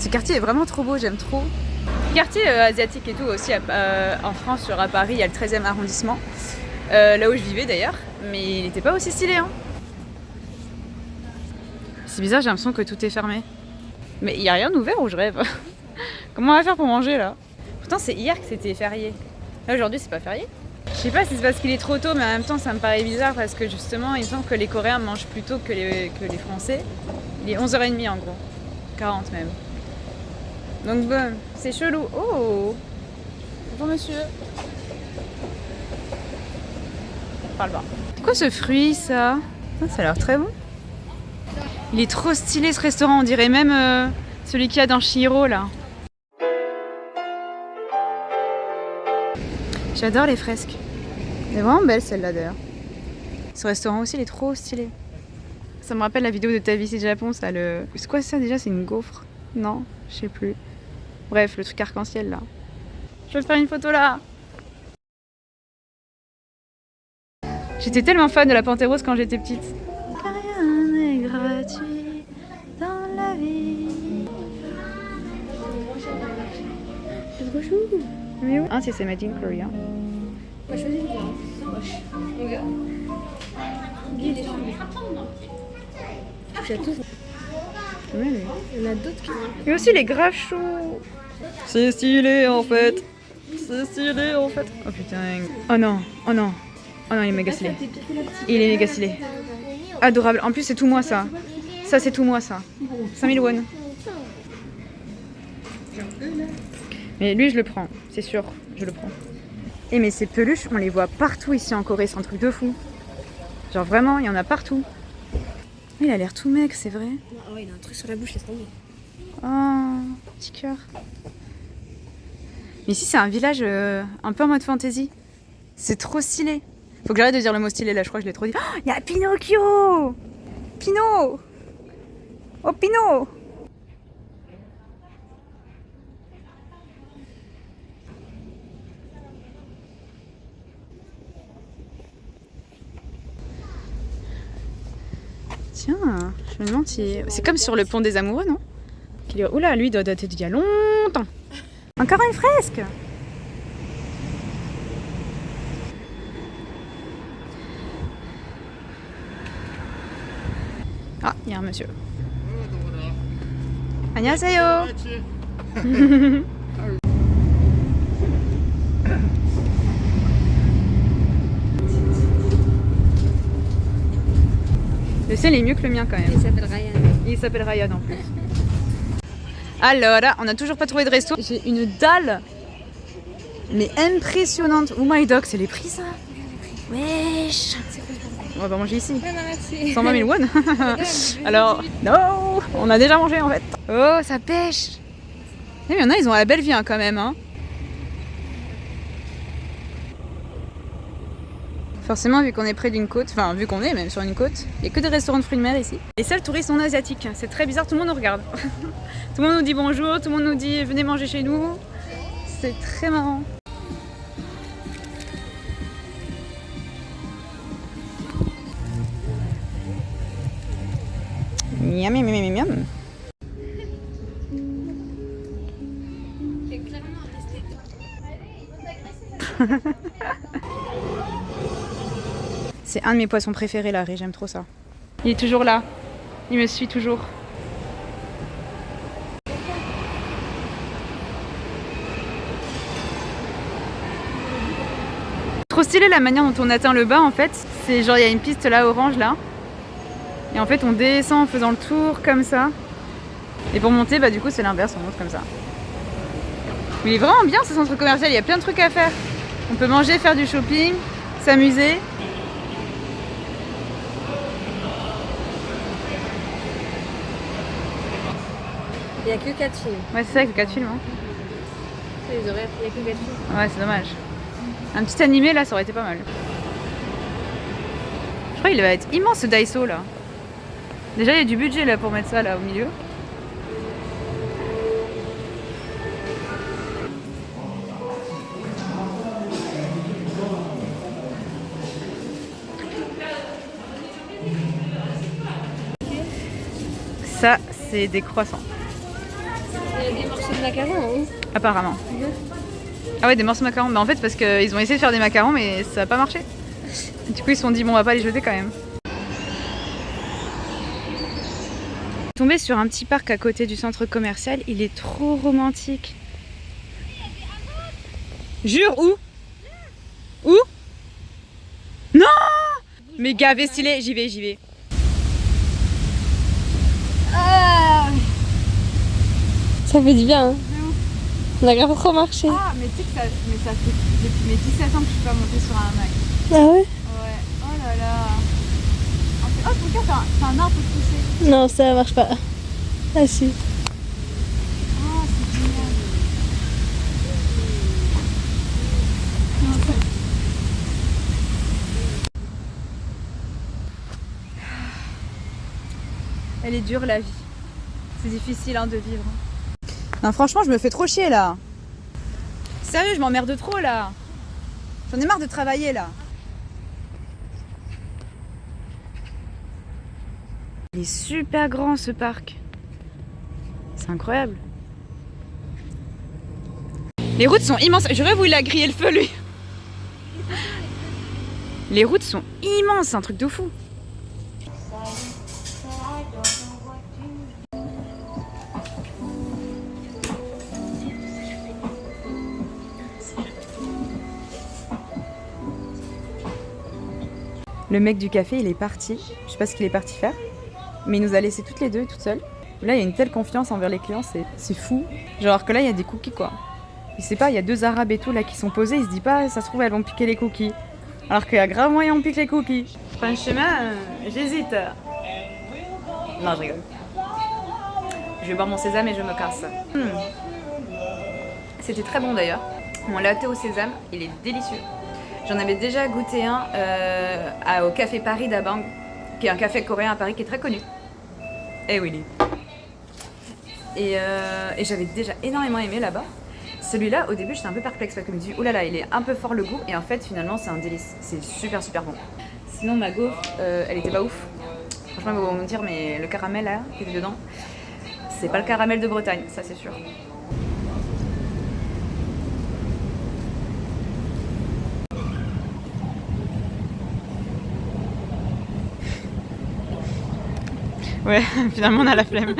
Ce quartier est vraiment trop beau, j'aime trop. Quartier asiatique et tout aussi en France, sur à Paris, il y a le 13e arrondissement. Là où je vivais d'ailleurs, mais il n'était pas aussi stylé. Hein. C'est bizarre, j'ai l'impression que tout est fermé. Mais il n'y a rien d'ouvert ou je rêve? Comment on va faire pour manger là? Pourtant c'est hier que c'était férié. Là aujourd'hui c'est pas férié. Je sais pas si c'est parce qu'il est trop tôt, mais en même temps ça me paraît bizarre parce que justement il me semble que les Coréens mangent plus tôt que les Français. Il est 11h30 en gros. 40 même. Donc bon, c'est chelou. Oh! Bonjour monsieur. Parle pas. C'est quoi ce fruit ça? Ça a l'air très bon. Il est trop stylé ce restaurant, on dirait même celui qu'il y a dans Chihiro là. J'adore les fresques. Elle est vraiment belle celle-là d'ailleurs. Ce restaurant aussi il est trop stylé. Ça me rappelle la vidéo de Ta vie c'est Japon, ça le. C'est quoi ça déjà? C'est une gaufre? Non, je sais plus. Bref, le truc arc-en-ciel là. Je vais te faire une photo là. J'étais tellement fan de la Panthère Rose quand j'étais petite. Rien n'est gratuit dans la vie. C'est trop chou. Mais où? Ah, c'est made in Korea. On va choisir le regarde. Guy, il est chou. Il y a tous. Ouais, lui. Il y en a d'autres qui vont. Et aussi les graves choux. C'est stylé en fait. C'est stylé en fait. Oh putain. Oh non, oh non. Oh non, il est méga stylé. Il est méga stylé. Adorable. En plus, c'est tout moi ça. Ça, c'est tout moi ça. 5000 won. Mais lui, je le prends. C'est sûr, je le prends. Et mais ces peluches, on les voit partout ici en Corée. C'est un truc de fou. Genre vraiment, il y en a partout. Il a l'air tout mec, c'est vrai. Ah ouais, il a un truc sur la bouche, laisse tomber. Oh, petit cœur. Mais ici, c'est un village un peu en mode fantasy. C'est trop stylé. Faut que j'arrête de dire le mot stylé là, je crois que je l'ai trop dit. Oh, il y a Pinocchio! Pinot! Oh, Pinot! Tiens, je me demande si. C'est comme sur le pont des amoureux, non? Oula, lui doit dater d'il y a longtemps. Encore une fresque! Ah, il y a un monsieur. 안녕하세요. Le ciel est mieux que le mien quand même. Il s'appelle Ryan. Il s'appelle Ryan en plus. Alors là, on n'a toujours pas trouvé de resto. J'ai une dalle, mais impressionnante. Oh my dog, c'est les prix ça? Wesh. On va pas manger ici. 120 000 won. Alors, non, on a déjà mangé en fait. Oh, ça pêche. Il y en a, ils ont la belle vie hein, quand même. Hein. Forcément, vu qu'on est près d'une côte, enfin vu qu'on est même sur une côte, il n'y a que des restaurants de fruits de mer ici. Les seuls touristes sont asiatiques. C'est très bizarre, tout le monde nous regarde. Tout le monde nous dit bonjour, tout le monde nous dit venez manger chez nous. C'est très marrant. Miam, miam, miam, miam. C'est un de mes poissons préférés, la raie, j'aime trop ça. Il est toujours là, il me suit toujours. Trop stylé la manière dont on atteint le bas en fait. C'est genre il y a une piste là orange là. Et en fait on descend en faisant le tour comme ça. Et pour monter bah du coup c'est l'inverse, on monte comme ça. Mais il est vraiment bien ce centre commercial, il y a plein de trucs à faire. On peut manger, faire du shopping, s'amuser. Il n'y a que 4 films. Ouais c'est ça, avec 4 films. Hein. Les horaires, il n'y a que 4 films. Ouais c'est dommage. Un petit animé là ça aurait été pas mal. Je crois qu'il va être immense ce Daiso là. Déjà il y a du budget là pour mettre ça là au milieu. Ça c'est des croissants. des macarons, hein. Apparemment. Ah ouais, des morceaux de macarons. Mais en fait, parce qu'ils ont essayé de faire des macarons, mais ça n'a pas marché. Et du coup, ils se sont dit, bon, on va pas les jeter quand même. Tombé sur un petit parc à côté du centre commercial, il est trop romantique. Jure, où? Où? Non! Mais gavé stylé, j'y vais. Ça fait du bien, hein. On a grave trop marché. Ah, mais tu sais que ça fait depuis mes 17 ans que je suis pas montée sur un Mac. Ah ouais? Ouais, oh là là. Oh, ton cas, t'as un arbre poussé. Non, ça marche pas. Ah si. Oh, c'est génial. Elle est dure la vie. C'est difficile hein, de vivre. Non, franchement, je me fais trop chier là. Sérieux, je m'emmerde trop là. J'en ai marre de travailler là. Il est super grand ce parc. C'est incroyable. Les routes sont immenses. Je rêve où il a grillé le feu lui. Les routes sont immenses, c'est un truc de fou. Le mec du café, il est parti. Je sais pas ce qu'il est parti faire, mais il nous a laissé toutes les deux, toutes seules. Là, il y a une telle confiance envers les clients, c'est fou. Genre que là, il y a des cookies, quoi. Il sait pas, il y a deux arabes et tout là qui sont posés, il se dit pas, ça se trouve, elles vont piquer les cookies. Alors qu'il y a grave moyen on pique les cookies. Je prends un chemin, j'hésite. Non, je rigole. Je vais boire mon sésame et je me casse. C'était très bon d'ailleurs. Mon latte au sésame, il est délicieux. J'en avais déjà goûté un au Café Paris d'Abang, qui est un café coréen à Paris qui est très connu. Eh oui. Et j'avais déjà énormément aimé là-bas. Celui-là, au début, j'étais un peu perplexe parce que je me dis, oulala, il est un peu fort le goût. Et en fait, finalement, c'est un délice. C'est super, super bon. Sinon, ma gaufre, elle était pas ouf. Franchement, vous allez me dire, mais le caramel là, qui est dedans, c'est pas le caramel de Bretagne, ça c'est sûr. Ouais, finalement on a la flemme.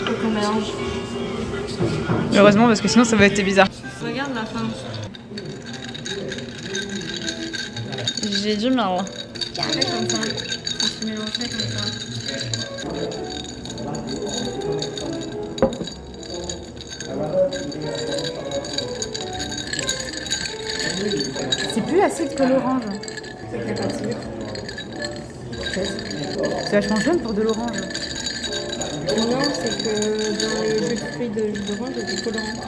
Faut qu'on mélange. Heureusement parce que sinon ça va être bizarre. Regarde la fin. J'ai du mal. Fais comme ça. Tu mélanges ça comme ça. C'est plus acide que l'orange. C'est que la pâture. C'est vachement jaune pour de l'orange. Non, c'est que dans le jus de fruits de jus d'orange, il y a des colorants.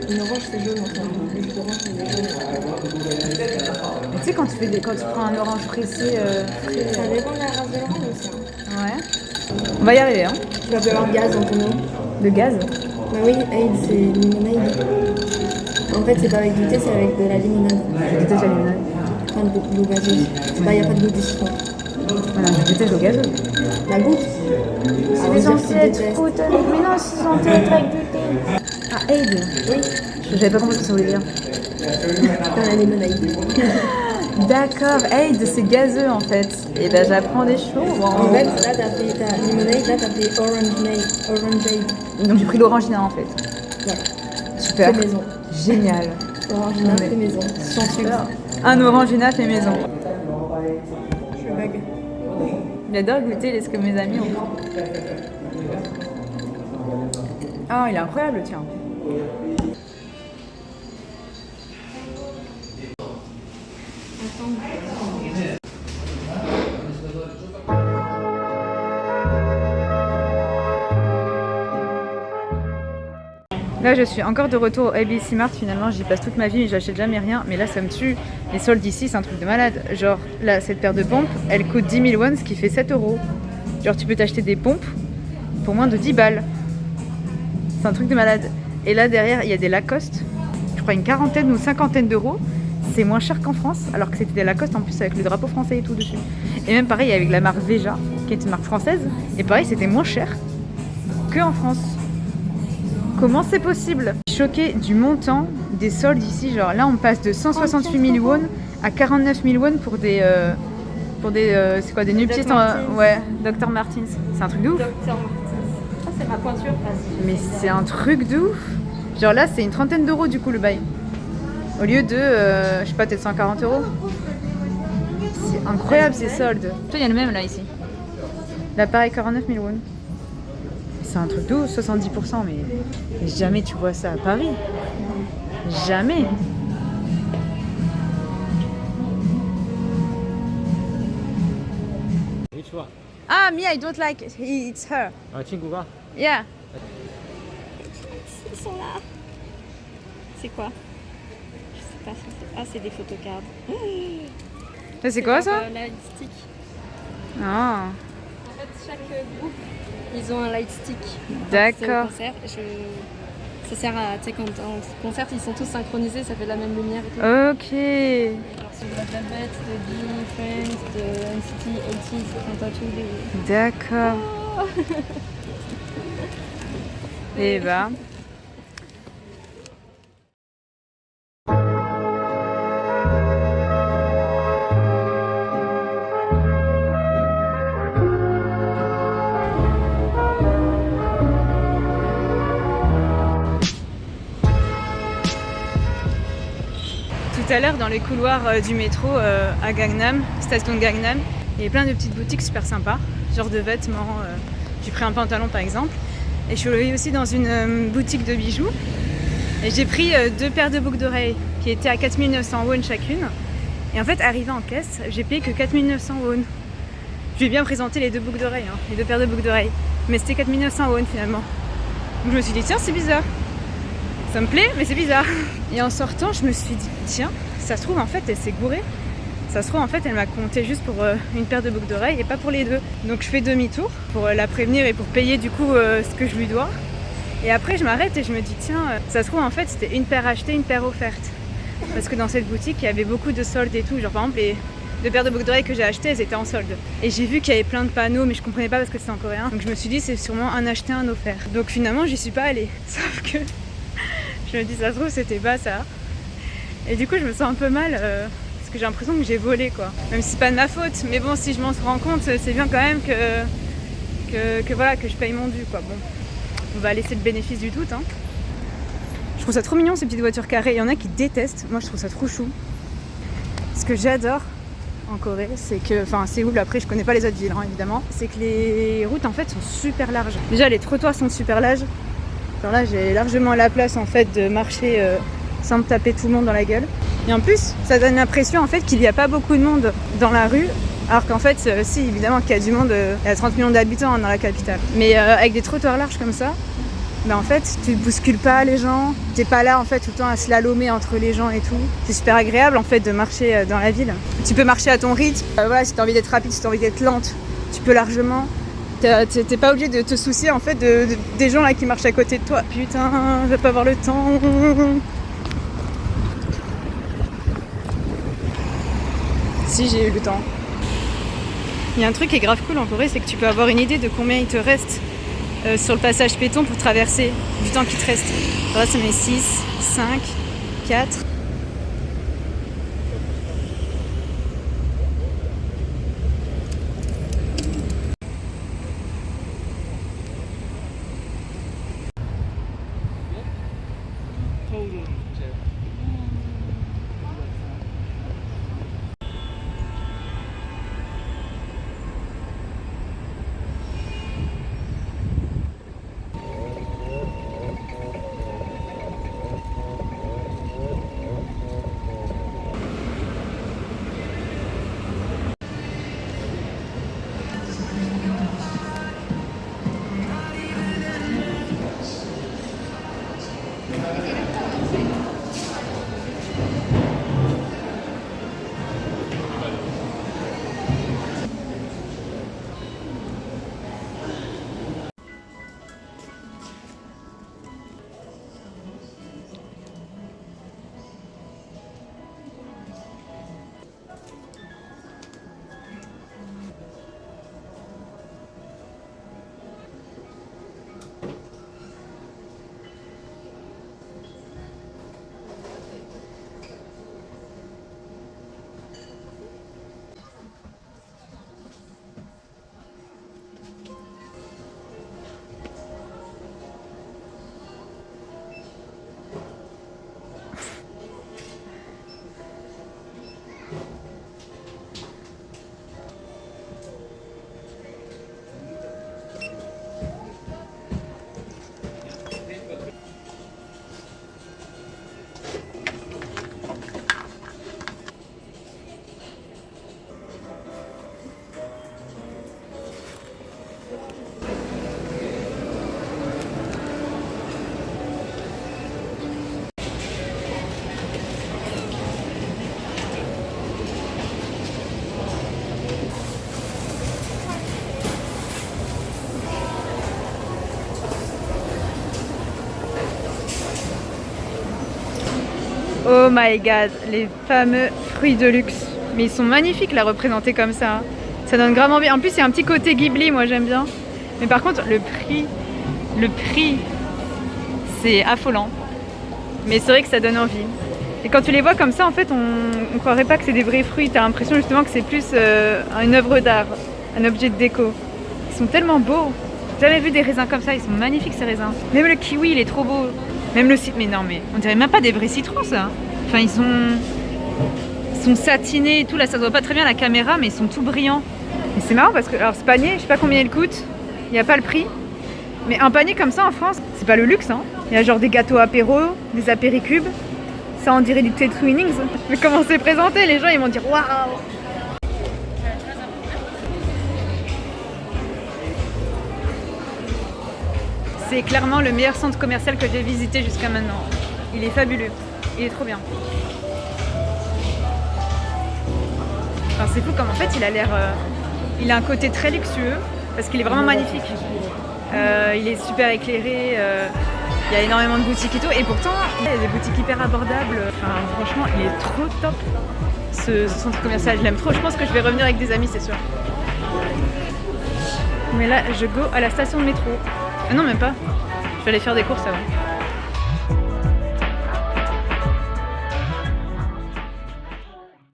Une orange, c'est jaune, enfin, le jus d'orange, c'est jaune. Mais tu sais, quand tu prends un orange pressé, frais, Ça dépend de la race de l'orange aussi. Hein. ouais. On va y arriver, hein. Tu vas avoir de gaz dans ton eau. De gaz. Bah oui, Aid, c'est limonade. En fait, c'est pas avec du thé, c'est avec de la limonade. Je déteste la limonade. Enfin, de l'eau gazeuse. Il n'y a pas de goût du citron. Voilà, je déteste l'eau gazeuse. La goutte. C'est censé être fruit. Mais non, c'est censé être avec du thé. Ah, Aid. Oui, J'avais pas compris ce que ça voulait dire. dans la limonade. D'accord, Aid, c'est gazeux en fait. Et ben j'apprends des choses. En fait, là, t'as pris ta limonade, là, t'as pris orangeade. Donc j'ai pris l'orangina en fait. Voilà. Super. Fait maison. Génial. Orangina, fait maison. Super. Un orangina fait maison. Je bug. J'adore goûter ce que mes amis ont. Ah, il est incroyable, tiens. Là, je suis encore de retour au ABC Mart. Finalement, j'y passe toute ma vie, mais j'achète jamais rien. Mais là, ça me tue. Les soldes ici, c'est un truc de malade. Genre, là, cette paire de pompes, elle coûte 10 000 won, ce qui fait 7 €. Genre, tu peux t'acheter des pompes pour moins de 10 balles. C'est un truc de malade. Et là, derrière, il y a des Lacoste. Je crois une quarantaine ou cinquantaine d'euros. c'est moins cher qu'en France, alors que c'était des Lacoste en plus avec le drapeau français et tout dessus. Et même pareil avec la marque Veja, qui est une marque française, et pareil c'était moins cher qu'en France. Comment c'est possible? Je suis choquée du montant des soldes ici, genre là on passe de 168 000 won à 49 000 won pour des c'est quoi, des nuptites ouais, Dr Martens. C'est un truc de ouf. Dr Martens. Ça c'est ma pointure. Mais c'est un truc de ouf. Genre là c'est une trentaine d'euros du coup le bail. Au lieu de, je sais pas, peut-être 140 euros. C'est incroyable ces soldes. Toi il y a le même là ici. Là pareil 49 000 won. C'est un truc de ouf, 70%, mais jamais tu vois ça à Paris. Jamais. Which one? Ah, me, I don't like it. It's her. 친구가? Yeah. Ils sont là. C'est quoi? Je sais pas. Ah, c'est des photocards. Ça, c'est quoi ça? Light stick. Ah, En fait, chaque groupe, ils ont un light stick. d'accord. C'est au concert. Ça sert à, tu sais, quand en concert, ils sont tous synchronisés, ça fait la même lumière et tout. Ok. Genre sur la Velvet, de G, Friends, de NCT, 80s, enfin tous les... D'accord. Et bah. Tout à l'heure dans les couloirs du métro à Gangnam, station de Gangnam, il y avait plein de petites boutiques super sympas, genre de vêtements. J'ai pris un pantalon par exemple, et je suis allée aussi dans une boutique de bijoux, et j'ai pris 2 paires de boucles d'oreilles qui étaient à 4 900 won chacune. Et en fait, arrivé en caisse, j'ai payé que 4 900 won. Je lui ai bien présenté les 2 boucles d'oreilles, hein, les 2 paires de boucles d'oreilles, mais c'était 4 900 won finalement. Donc je me suis dit tiens, c'est bizarre. Ça me plaît, mais c'est bizarre. Et en sortant, je me suis dit, tiens, ça se trouve, en fait, elle s'est gourée. Ça se trouve, en fait, elle m'a compté juste pour une paire de boucles d'oreilles et pas pour les 2. Donc je fais demi-tour pour la prévenir et pour payer du coup ce que je lui dois. Et après, je m'arrête et je me dis, tiens, ça se trouve, en fait, c'était une paire achetée, une paire offerte. Parce que dans cette boutique, il y avait beaucoup de soldes et tout. Genre, par exemple, les 2 paires de boucles d'oreilles que j'ai achetées, elles étaient en solde. Et j'ai vu qu'il y avait plein de panneaux, mais je comprenais pas parce que c'était en coréen. Donc je me suis dit, c'est sûrement un acheté, un offert. Donc finalement, j'y suis pas allée. Sauf que je me dis, ça se trouve, c'était pas ça. Et du coup, je me sens un peu mal parce que j'ai l'impression que j'ai volé, quoi. Même si c'est pas de ma faute. Mais bon, si je m'en rends compte, c'est bien quand même que voilà, que je paye mon dû, quoi. Bon, on va laisser le bénéfice du doute, hein. Je trouve ça trop mignon, ces petites voitures carrées. Il y en a qui détestent. Moi, je trouve ça trop chou. Ce que j'adore en Corée, c'est que, enfin, Séoul, après, je connais pas les autres villes, hein, évidemment. C'est que les routes, en fait, sont super larges. Déjà, les trottoirs sont super larges. Alors là, j'ai largement la place en fait de marcher sans me taper tout le monde dans la gueule. Et en plus, ça donne l'impression en fait qu'il n'y a pas beaucoup de monde dans la rue, alors qu'en fait, si évidemment qu'il y a du monde, il y a 30 millions d'habitants dans la capitale. Mais avec des trottoirs larges comme ça, ben en fait, tu ne bouscules pas les gens, t'es pas là en fait tout le temps à slalomer entre les gens et tout. C'est super agréable en fait de marcher dans la ville. Tu peux marcher à ton rythme. Voilà, si t'as envie d'être rapide, si t'as envie d'être lente, tu peux largement. T'es pas obligé de te soucier en fait des gens là qui marchent à côté de toi. Putain, je vais pas avoir le temps. Si, j'ai eu le temps. Il y a un truc qui est grave cool en Corée, c'est que tu peux avoir une idée de combien il te reste sur le passage piéton pour traverser, du temps qu'il te reste. Alors là, ça met 6, 5, 4. Oh my god, les fameux fruits de luxe. Mais ils sont magnifiques là, représentés comme ça. Ça donne grave envie. En plus, il y a un petit côté Ghibli, moi j'aime bien. Mais par contre, le prix, c'est affolant. Mais c'est vrai que ça donne envie. Et quand tu les vois comme ça, en fait, on croirait pas que c'est des vrais fruits. T'as l'impression justement que c'est plus une œuvre d'art, un objet de déco. Ils sont tellement beaux. J'ai jamais vu des raisins comme ça, ils sont magnifiques ces raisins. Même le kiwi, il est trop beau. Même le citron, mais non, mais on dirait même pas des vrais citrons ça. Enfin, ils sont satinés et tout. Là, ça se voit pas très bien à la caméra, mais ils sont tout brillants. Et c'est marrant parce que, alors ce panier, je sais pas combien il coûte. Il n'y a pas le prix. Mais un panier comme ça en France, c'est pas le luxe, hein. Il y a genre des gâteaux apéro, des apéricubes. Ça, on dirait du Ted Twinnings. Mais comment c'est présenté, les gens ils vont dire waouh. C'est clairement le meilleur centre commercial que j'ai visité jusqu'à maintenant. Il est fabuleux. Il est trop bien. Enfin, c'est fou comme en fait il a l'air. Il a un côté très luxueux parce qu'il est vraiment magnifique. Il est super éclairé. Il y a énormément de boutiques et tout. Et pourtant, il y a des boutiques hyper abordables. Enfin, franchement, il est trop top. Ce centre commercial, je l'aime trop. Je pense que je vais revenir avec des amis, c'est sûr. Mais là, je go à la station de métro. Ah non, même pas. Je vais aller faire des courses avant.